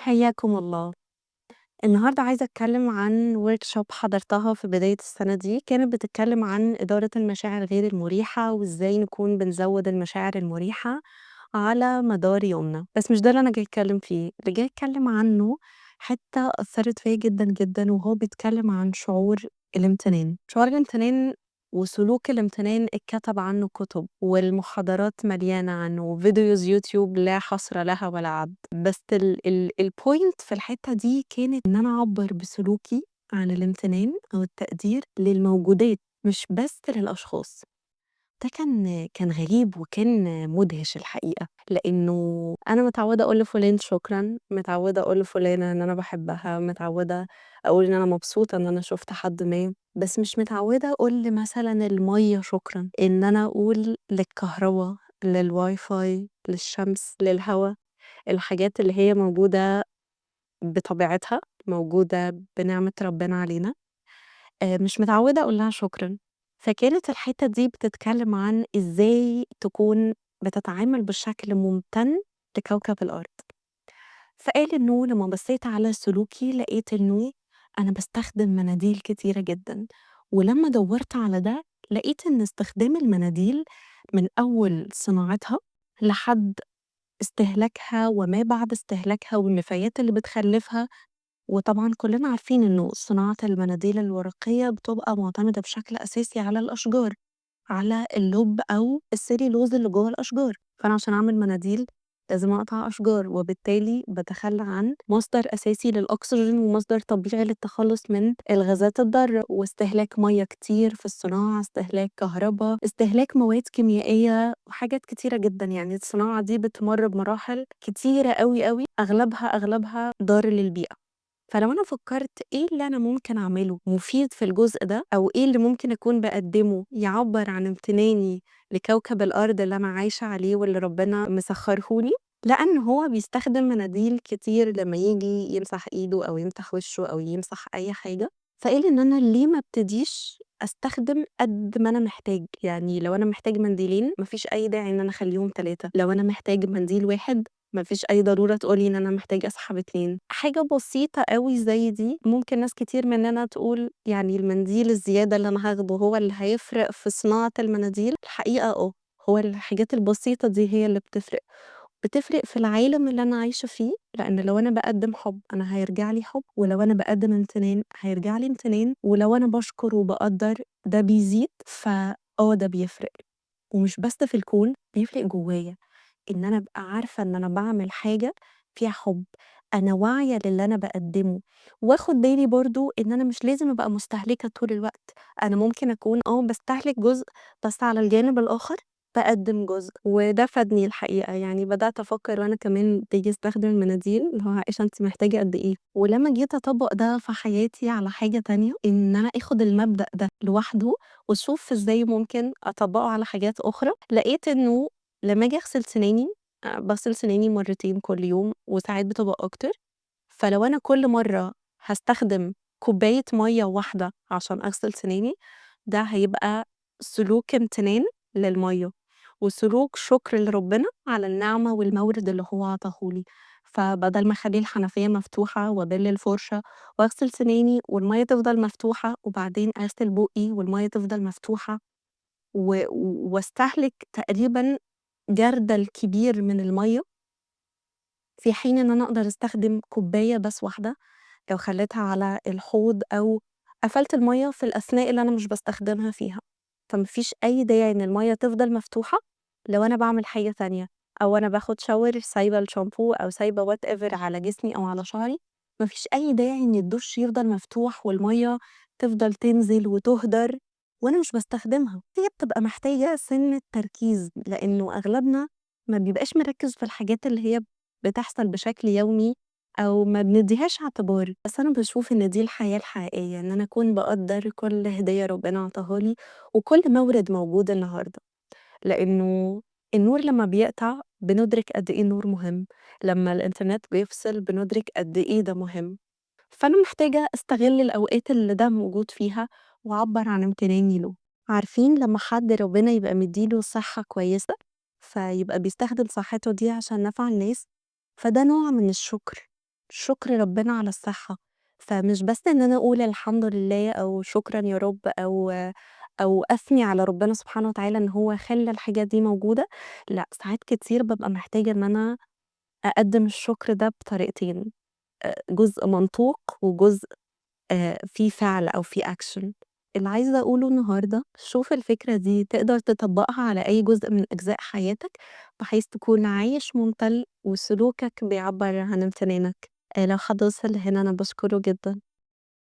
حياكم الله. النهاردة عايزة أتكلم عن workshop حضرتها في بداية السنة دي، كانت بتتكلم عن إدارة المشاعر غير المريحة، وإزاي نكون بنزود المشاعر المريحة على مدار يومنا، بس مش ده اللي أنا جاية أتكلم فيه، اللي جاية أتكلم عنه حتّة أثّرت فيّا جدًا، جدًا، وهو بيتكلم عن شعور الامتنان. شعور الامتنان وسلوك الامتنان اتكتب عنه كُتب، والمحاضرات مليانة عنه، وفيديوز يوتيوب لا حصر لها ولا عد، بس الpoint في الحتّة دي كانت إن أنا أعبّر بسلوكي عن الامتنان أو التقدير للموجودات، مش بس للأشخاص. ده كان غريب وكان مدهش الحقيقة، لإنه أنا متعودة أقول لفُلان شكرًا، متعودة أقول لفُلانة إن أنا باحبها، متعودة أقول إن أنا مبسوطة إن أنا شُفت حد ما، بس مش متعودة أقول مثلًا المَيّة شكرًا، إن أنا أقول للكهربا، للWiFi، للشمس، للهوا، الحاجات اللي هي موجودة بطبيعتها، موجودة بنعمة ربنا علينا. مش متعودة أقول لها شكرًا، فكانت الحتّة دي بتتكلم عن إزاي تكون بتتعامل بشكل ممتن لكوكب الأرض، فقال إنه لمّا بصيت على سلوكي لقيت إنه أنا باستخدم مناديل كتيرة جدًا، ولمّا دوّرت على ده لقيت إن استخدام المناديل من أول صناعتها لحد استهلاكها وما بعد استهلاكها والنفايات اللي بتخلّفها، وطبعًا كُلّنا عارفين إنه صناعة المناديل الورقية بتبقى مُعتمدة بشكل أساسي على الأشجار، على اللُّب أو السليلوز اللي جوّه الأشجار، فأنا عشان أعمل مناديل لازم أقطع أشجار، وبالتالي باتخلّى عن مصدر أساسي للأكسجين ومصدر طبيعي للتخلُّص من الغازات الضارة، واستهلاك مَيّة كتير في الصناعة، استهلاك كهربا، استهلاك مواد كيميائية وحاجات كتيرة جدًا، يعني الصناعة دي بتمُر بمراحل كتيرة أوي، أوي، أغلبها ضار للبيئة. فلو أنا فكّرت إيه اللي أنا ممكن أعمله مفيد في الجزء ده، أو إيه اللي ممكن أكون باقدّمه يعبّر عن امتناني لكوكب الأرض اللي أنا عايشة عليه واللي ربنا مسخّره لي، لأن هو بيستخدم مناديل كتير لمّا ييجي يمسح إيده أو يمسح وشه أو يمسح أي حاجة، فقال إن أنا ليه ما ابتديش أستخدم قد ما أنا محتاج، يعني لو أنا محتاج منديلين ما فيش أي داعي إن أنا أخلّيهم 3، لو أنا محتاج منديل واحد ما فيش أي ضرورة تقول لي إن أنا محتاجة أسحب 2. حاجة بسيطة أوي زي دي ممكن ناس كتير مننا تقول يعني المنديل الزيادة اللي أنا هاخده هو اللي هيفرق في صناعة المناديل، الحقيقة هو الحاجات البسيطة دي هي اللي بتفرق، بتفرق في العالم اللي أنا عايشة فيه، لإن لو أنا باقدّم حُب أنا هيرجع لي حُب، ولو أنا باقدّم امتنان هيرجع لي امتنان، ولو أنا باشكر وباقدّر ده بيزيد، ده بيفرق، ومش بس في الكون، بيفرق جوايا. إن أنا أبقى عارفة إن أنا باعمل حاجة فيها حُب، أنا واعية للي أنا باقدّمه، وآخُد بالي برضه إن أنا مش لازم أبقى مستهلكة طول الوقت، أنا ممكن أكون باستهلك جزء، بس على الجانب الآخر باقدّم جزء، وده فادني الحقيقة، يعني بدأت أفكّر وأنا كمان باجي أستخدم المناديل، اللي هو عائشة أنتِ محتاجة قد إيه، ولمّا جيت أطبّق ده في حياتي على حاجة تانية، إن أنا آخُد المبدأ ده لوحده وأشوف إزاي ممكن أطبّقه على حاجات أخرى، لقيت إنه لمّا آجي أغسل سناني، باغسل سناني مرّتين كل يوم وساعات بتبقى أكتر، فلو أنا كل مرّة هاستخدم كوباية مَيّة واحدة عشان أغسل سناني، ده هيبقى سلوك امتنان للمَيّة، وسلوك شكر لربنا على النعمة والمورد اللي هو عطاه لي، فبدل ما أخلّي الحنفية مفتوحة وأبِل الفرشة وأغسل سناني والمَيّة تفضل مفتوحة، وبعدين أغسل بُقّي والمَيّة تفضل مفتوحة، واستهلك تقريبًا جردل كبير من المَيّة، في حين إن أنا أقدر أستخدم كوباية بس واحدة لو خلّيتها على الحوض أو قفلت المَيّة في الأثناء اللي أنا مش باستخدمها فيها، فما فيش أي داعي إن المَيّة تفضل مفتوحة لو أنا باعمل حاجة تانية، أو أنا باخد shower سايبة الشامبو أو سايبة whatever على جسمي أو على شعري، ما فيش أي داعي إن الدُش يفضل مفتوح والمَيّة تفضل تنزل وتُهدر وأنا مش باستخدمها، هي بتبقى محتاجة سِنّة تركيز، لإنه أغلبنا ما بيبقاش مركّز في الحاجات اللي هي بتحصل بشكل يومي أو ما بندّيهاش اعتبار، بس أنا باشوف إن دي الحياة الحقيقية، إن أنا أكون باقدّر كل هدية ربنا عطاها لي وكل مورد موجود النهارده، لإنه النور لمّا بيقطع بندرك قد إيه النور مهم، لمّا الإنترنت بيفصل بندرك قد إيه ده مهم، فأنا محتاجة أستغل الأوقات اللي ده موجود فيها وأعبّر عن امتناني له. عارفين لمّا حد ربنا يبقى مدّي له صحة كويسة، فيبقى بيستخدم صحته دي عشان نفع الناس، فده نوع من الشكر، شكر ربنا على الصحة، فمش بس إن أنا أقول الحمد لله أو شكرًا يا رب أو أثني على ربنا سبحانه وتعالى إن هو خلّى الحاجات دي موجودة، لأ ساعات كتير بابقى محتاجة إن أنا أقدّم الشكر ده بطريقتين، جزء منطوق وجزء في فعل أو في action. اللي عايزة أقوله النهارده، شوف الفكرة دي تقدر تطبّقها على أي جزء من أجزاء حياتك، بحيث تكون عايش ممتلئ وسلوكك بيعبّر عن امتنانك. لو حد وصل لهنا أنا باشكره جدًا.